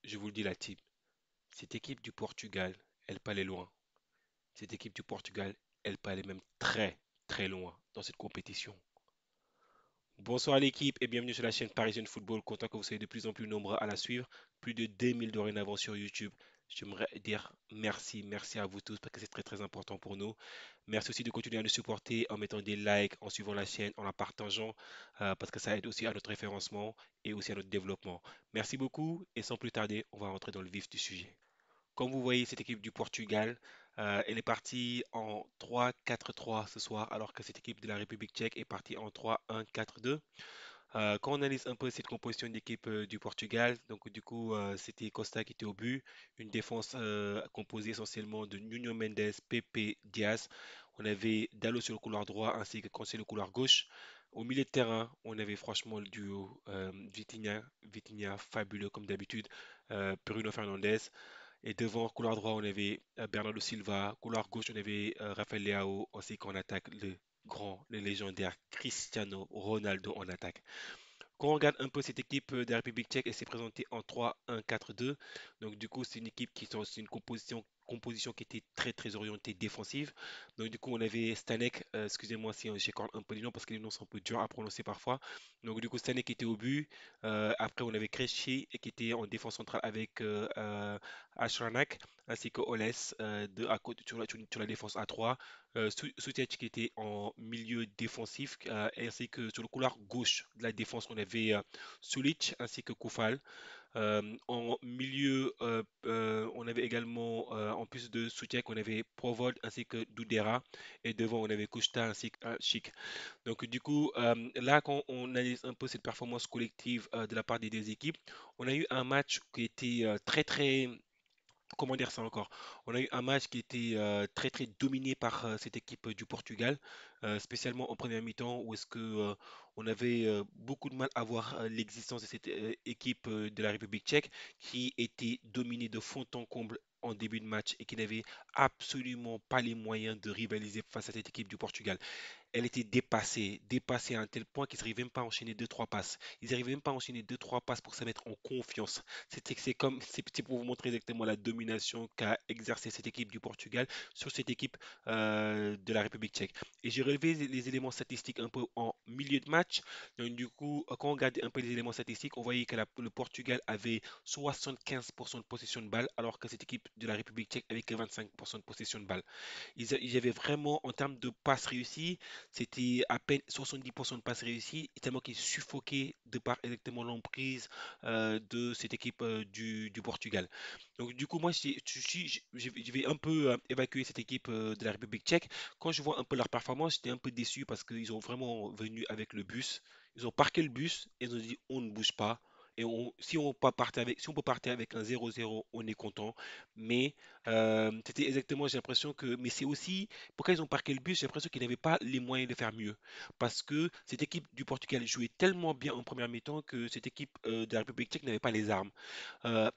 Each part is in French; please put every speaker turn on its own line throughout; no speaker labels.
je vous le dis la team, cette équipe du Portugal, elle peut aller loin. Cette équipe du Portugal, elle peut aller même très très loin dans cette compétition. Bonsoir l'équipe et bienvenue sur la chaîne Parisienne Football. Content que vous soyez de plus en plus nombreux à la suivre. Plus de 2000 dorénavant sur YouTube. J'aimerais dire merci à vous tous parce que c'est très très important pour nous. Merci aussi de continuer à nous supporter en mettant des likes, en suivant la chaîne, en la partageant parce que ça aide aussi à notre référencement et aussi à notre développement. Merci beaucoup et sans plus tarder, on va rentrer dans le vif du sujet. Comme vous voyez, cette équipe du Portugal, elle est partie en 3-4-3 ce soir, alors que cette équipe de la République tchèque est partie en 3-1-4-2. Quand on analyse un peu cette composition d'équipe du Portugal, donc du coup, c'était Costa qui était au but, une défense composée essentiellement de Nuno Mendes, Pepe, Diaz. On avait Dalot sur le couloir droit ainsi que Cancelo sur le couloir gauche. Au milieu de terrain, on avait franchement le duo Vitinha fabuleux comme d'habitude, Bruno Fernandes. Et devant, couloir droit, on avait Bernardo Silva. Couloir gauche, on avait Rafael Leao. Ainsi qu'en attaque, le grand, le légendaire Cristiano Ronaldo en attaque. Quand on regarde un peu cette équipe de la République tchèque, elle s'est présentée en 3-1-4-2. Donc du coup, c'est une équipe c'est une composition qui était très très orientée défensive. Donc du coup, on avait Stanek, excusez-moi si j'écorne un peu les noms parce que les noms sont un peu durs à prononcer parfois. Donc du coup, Stanek était au but. Après, on avait Krejci qui était en défense centrale avec Ashranak ainsi que Oles à côté sur la défense à 3. Suchek qui était en milieu défensif, ainsi que sur le couloir gauche de la défense, on avait Sulic ainsi que Koufal. En milieu, on avait également, en plus de Suchek, on avait Provod ainsi que Doudera. Et devant, on avait Kushta ainsi que Chic. Donc, du coup, là, quand on analyse un peu cette performance collective de la part des deux équipes, on a eu un match qui était très, très comment dire ça encore? On a eu un match qui était très très dominé par cette équipe du Portugal, spécialement en première mi-temps où est-ce que on avait beaucoup de mal à voir l'existence de cette équipe de la République tchèque qui était dominée de fond en comble en début de match et qui n'avait absolument pas les moyens de rivaliser face à cette équipe du Portugal. Elle était dépassée à un tel point qu'ils n'arrivaient même pas à enchaîner deux trois passes. Ils n'arrivaient même pas à enchaîner deux trois passes pour se mettre en confiance. C'est pour vous montrer exactement la domination qu'a exercé cette équipe du Portugal sur cette équipe de la République tchèque. Et j'ai relevé les éléments statistiques un peu en milieu de match. Donc, du coup, quand on regardait un peu les éléments statistiques, on voyait que le Portugal avait 75% de possession de balle, alors que cette équipe de la République tchèque avait que 25% de possession de balle. Ils avaient vraiment, en termes de passes réussies, c'était à peine 70% de passes réussies, tellement qu'ils suffoquaient de par exactement l'emprise de cette équipe du Portugal. Donc du coup, moi, je vais un peu évacuer cette équipe de la République tchèque. Quand je vois un peu leur performance, j'étais un peu déçu parce qu'ils ont vraiment venu avec le bus. Ils ont parqué le bus et ils ont dit on ne bouge pas. Et si on peut partir avec un 0-0, on est content. Mais c'était exactement, j'ai l'impression que, mais c'est aussi, pourquoi ils ont parqué le bus, j'ai l'impression qu'ils n'avaient pas les moyens de faire mieux. Parce que cette équipe du Portugal jouait tellement bien en première mi-temps que cette équipe de la République tchèque n'avait pas les armes.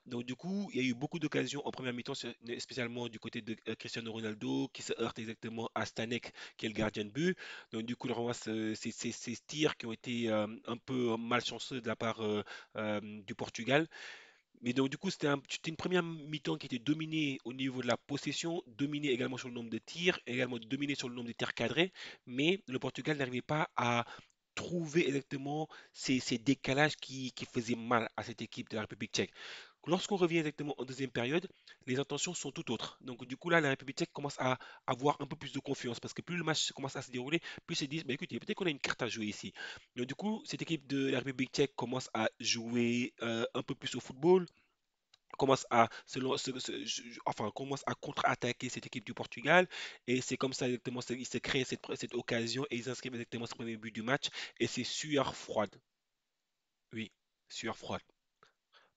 Donc du coup, il y a eu beaucoup d'occasions en première mi-temps, spécialement du côté de Cristiano Ronaldo, qui se heurte exactement à Stanek, qui est le gardien de but. Donc du coup, normalement, ces tirs qui ont été un peu malchanceux de la part du Portugal. Mais donc, du coup, c'était une première mi-temps qui était dominée au niveau de la possession, dominée également sur le nombre de tirs, également dominée sur le nombre de tirs cadrés, mais le Portugal n'arrivait pas à trouver exactement ces décalages qui faisaient mal à cette équipe de la République tchèque. Lorsqu'on revient exactement en deuxième période, les intentions sont tout autres. Donc, du coup, là, la République tchèque commence à avoir un peu plus de confiance parce que plus le match commence à se dérouler, plus ils se disent, bah, écoutez, peut-être qu'on a une carte à jouer ici. Donc, du coup, cette équipe de la République tchèque commence à jouer un peu plus au football, commence à enfin commence à contre-attaquer cette équipe du Portugal et c'est comme ça exactement il se crée cette occasion et ils inscrivent exactement ce premier but du match et c'est sueur froide. Oui, sueur froide.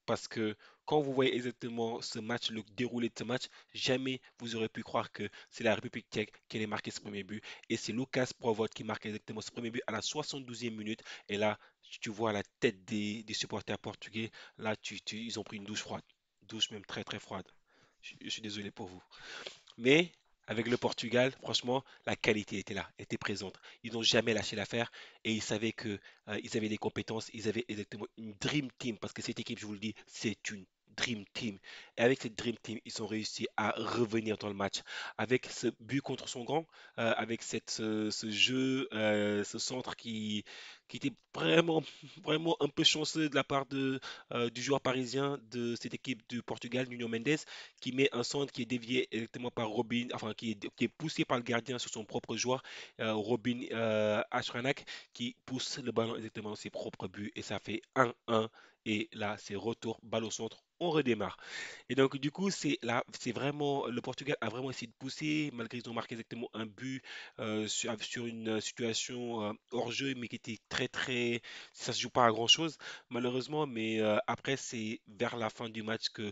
Parce que quand vous voyez exactement ce match, le déroulé de ce match, jamais vous aurez pu croire que c'est la République tchèque qui allait marquer ce premier but. Et c'est Lucas Provod qui marque exactement ce premier but à la 72e minute. Et là, tu vois la tête des supporters portugais. Là, ils ont pris une douche froide. Douche même très très froide. Je suis désolé pour vous. Mais avec le Portugal, franchement, la qualité était là, était présente. Ils n'ont jamais lâché l'affaire et ils savaient que ils avaient les compétences, ils avaient exactement une dream team parce que cette équipe, je vous le dis, c'est une Dream Team. Et avec cette Dream Team, ils ont réussi à revenir dans le match. Avec ce but contre son grand, avec ce jeu, ce centre qui était vraiment, vraiment un peu chanceux de la part du joueur parisien de cette équipe du Portugal, Nuno Mendes, qui met un centre qui est dévié exactement par Robin, enfin qui est poussé par le gardien sur son propre joueur, Robin Ashranak, qui pousse le ballon exactement dans ses propres buts et ça fait 1-1. Et là, c'est retour, balle au centre, on redémarre. Et donc, du coup, c'est vraiment, le Portugal a vraiment essayé de pousser, malgré qu'ils ont marqué exactement un but sur une situation hors jeu, mais qui était très, très, ça se joue pas à grand-chose, malheureusement. Mais après, c'est vers la fin du match que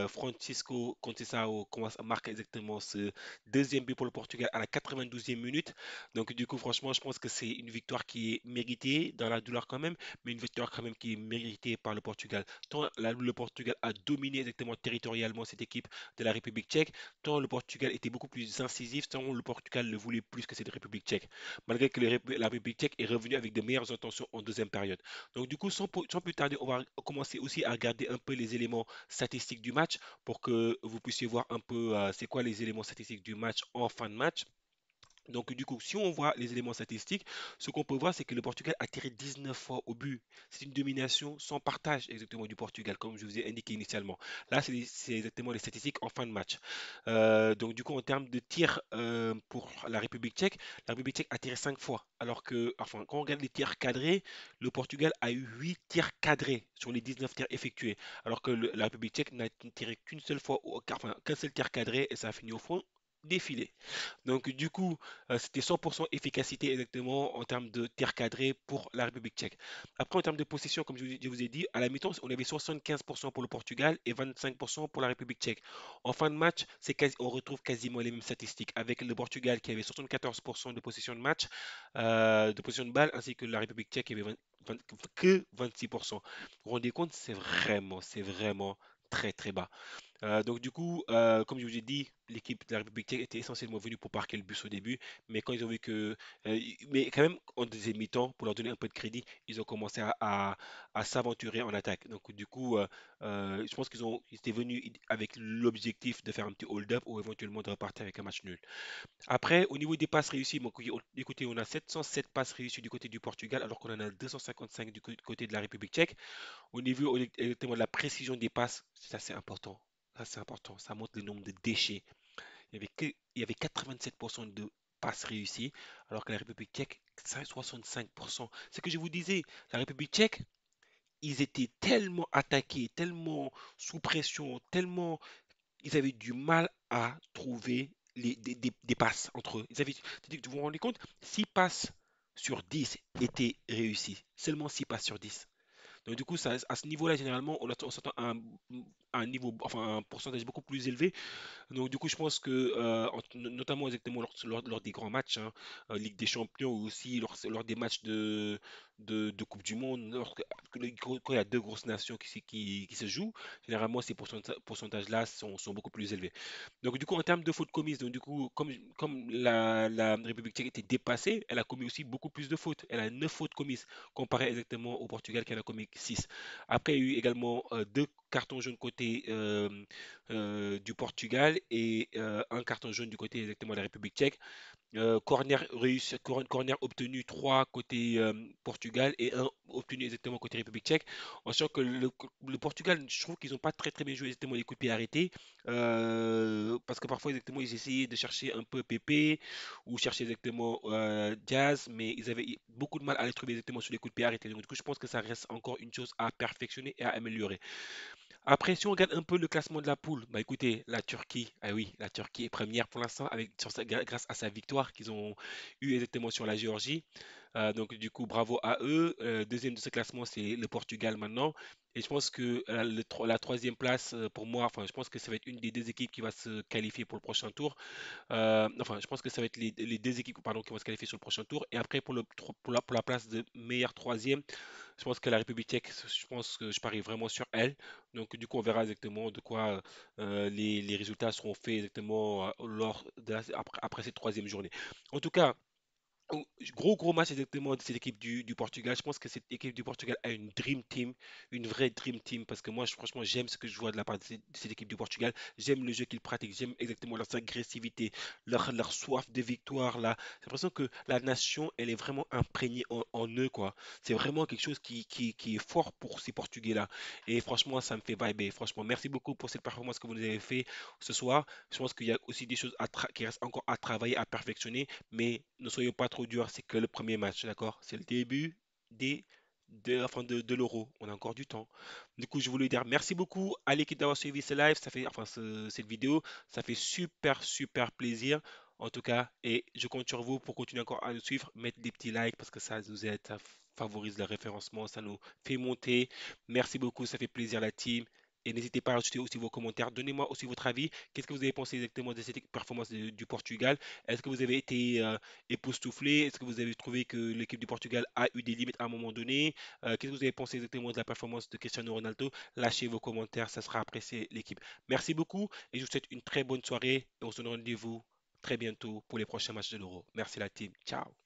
Francisco Conceição commence à marquer exactement ce deuxième but pour le Portugal à la 92e minute. Donc, du coup, franchement, je pense que c'est une victoire qui est méritée dans la douleur quand même, mais une victoire quand même qui est méritée par le Portugal. Tant le Portugal a dominé exactement territorialement cette équipe de la République tchèque, tant le Portugal était beaucoup plus incisif, tant le Portugal le voulait plus que cette République tchèque, malgré que la République tchèque est revenue avec de meilleures intentions en deuxième période. Donc du coup, sans plus tarder, on va commencer aussi à regarder un peu les éléments statistiques du match pour que vous puissiez voir un peu c'est quoi les éléments statistiques du match en fin de match. Donc, du coup, si on voit les éléments statistiques, ce qu'on peut voir, c'est que le Portugal a tiré 19 fois au but. C'est une domination sans partage exactement du Portugal, comme je vous ai indiqué initialement. Là, c'est exactement les statistiques en fin de match. Donc, du coup, en termes de tirs pour la République tchèque a tiré 5 fois. Alors que, enfin, quand on regarde les tirs cadrés, le Portugal a eu 8 tirs cadrés sur les 19 tirs effectués. Alors que la République tchèque n'a tiré qu'une seule fois, enfin, qu'un seul tir cadré et ça a fini au fond défilé. Donc, du coup, c'était 100% efficacité exactement en termes de tir cadré pour la République tchèque. Après, en termes de possession, comme je vous ai dit, à la mi-temps, on avait 75% pour le Portugal et 25% pour la République tchèque. En fin de match, on retrouve quasiment les mêmes statistiques avec le Portugal qui avait 74% de possession de match, de possession de balle, ainsi que la République tchèque qui avait 20 que 26%. Vous vous rendez compte, c'est vraiment très très bas. Donc du coup, comme je vous ai dit, l'équipe de la République tchèque était essentiellement venue pour marquer le bus au début, mais quand ils ont vu que, mais quand même en deuxième mi-temps, pour leur donner un peu de crédit, ils ont commencé à s'aventurer en attaque. Donc du coup, je pense ils étaient venus avec l'objectif de faire un petit hold-up ou éventuellement de repartir avec un match nul. Après, au niveau des passes réussies, bon, écoutez, on a 707 passes réussies du côté du Portugal, alors qu'on en a 255 du côté de la République tchèque. Au niveau exactement de la précision des passes, ça c'est important. Ça c'est important. Ça montre le nombre de déchets. Il y avait 87% de passes réussies, alors que la République tchèque, 65%. C'est ce que je vous disais, la République tchèque, ils étaient tellement attaqués, tellement sous pression, tellement ils avaient du mal à trouver des passes entre eux. C'est-à-dire que vous vous rendez compte, 6 passes sur 10 étaient réussies. Seulement 6 passes sur 10. Donc du coup, à ce niveau-là, généralement, on s'attend à un niveau, enfin un pourcentage beaucoup plus élevé. Donc du coup, je pense que, notamment exactement lors des grands matchs, hein, Ligue des Champions ou aussi lors des matchs de Coupe du Monde, quand il y a deux grosses nations qui se jouent, généralement ces pourcentages-là sont beaucoup plus élevés. Donc du coup, en termes de fautes commises, donc du coup, comme la République tchèque était dépassée, elle a commis aussi beaucoup plus de fautes. Elle a 9 fautes commises, comparé exactement au Portugal qui en a commis 6. Après, il y a eu également deux cartons jaunes côté du Portugal et un carton jaune du côté exactement de la République tchèque. Corner obtenu 3 côté Portugal et un obtenu exactement côté République tchèque. En sachant que le Portugal, je trouve qu'ils n'ont pas très très bien joué exactement les coups de pied arrêtés. Parce que parfois exactement ils essayaient de chercher un peu Pépé ou chercher exactement Diaz, mais ils avaient beaucoup de mal à les trouver exactement sur les coups de pied arrêtés. Donc du coup je pense que ça reste encore une chose à perfectionner et à améliorer. Après, si on regarde un peu le classement de la poule, bah écoutez, la Turquie, ah oui, la Turquie est première pour l'instant grâce à sa victoire qu'ils ont eu exactement sur la Géorgie. Donc du coup, bravo à eux. Deuxième de ce classement, c'est le Portugal maintenant. Et je pense que la troisième place, pour moi, enfin, je pense que ça va être une des deux équipes qui va se qualifier pour le prochain tour. Enfin, je pense que ça va être les deux équipes pardon, qui vont se qualifier sur le prochain tour. Et après, pour la place de meilleur troisième, je pense que la République tchèque, je pense que je parie vraiment sur elle. Donc, du coup, on verra exactement de quoi les résultats seront faits exactement après cette troisième journée. En tout cas, Oh, gros match exactement de cette équipe du Portugal. Je pense que cette équipe du Portugal a une dream team, une vraie dream team, parce que moi, franchement, j'aime ce que je vois de la part de cette équipe du Portugal. J'aime le jeu qu'ils pratiquent, j'aime exactement leur agressivité, leur soif de victoire là. J'ai l'impression que la nation, elle est vraiment imprégnée en eux, quoi. C'est vraiment quelque chose qui est fort pour ces Portugais-là. Et franchement, ça me fait vibrer. Franchement, merci beaucoup pour cette performance que vous nous avez fait ce soir. Je pense qu'il y a aussi des choses qui restent encore à travailler, à perfectionner. Mais ne soyez pas trop durs, c'est que le premier match, d'accord? C'est le début des, de l'Euro. On a encore du temps. Du coup, je voulais dire merci beaucoup à l'équipe d'avoir suivi ce live, cette vidéo. Ça fait super plaisir. En tout cas, et je compte sur vous pour continuer encore à nous suivre, mettre des petits likes parce que ça nous aide, ça favorise le référencement, ça nous fait monter. Merci beaucoup, ça fait plaisir la team. Et n'hésitez pas à ajouter aussi vos commentaires. Donnez-moi aussi votre avis. Qu'est-ce que vous avez pensé exactement de cette performance du Portugal? Est-ce que vous avez été époustouflé? Est-ce que vous avez trouvé que l'équipe du Portugal a eu des limites à un moment donné? Qu'est-ce que vous avez pensé exactement de la performance de Cristiano Ronaldo? Lâchez vos commentaires, ça sera apprécié l'équipe. Merci beaucoup et je vous souhaite une très bonne soirée et on se donne rendez-vous très bientôt pour les prochains matchs de l'Euro. Merci la team. Ciao.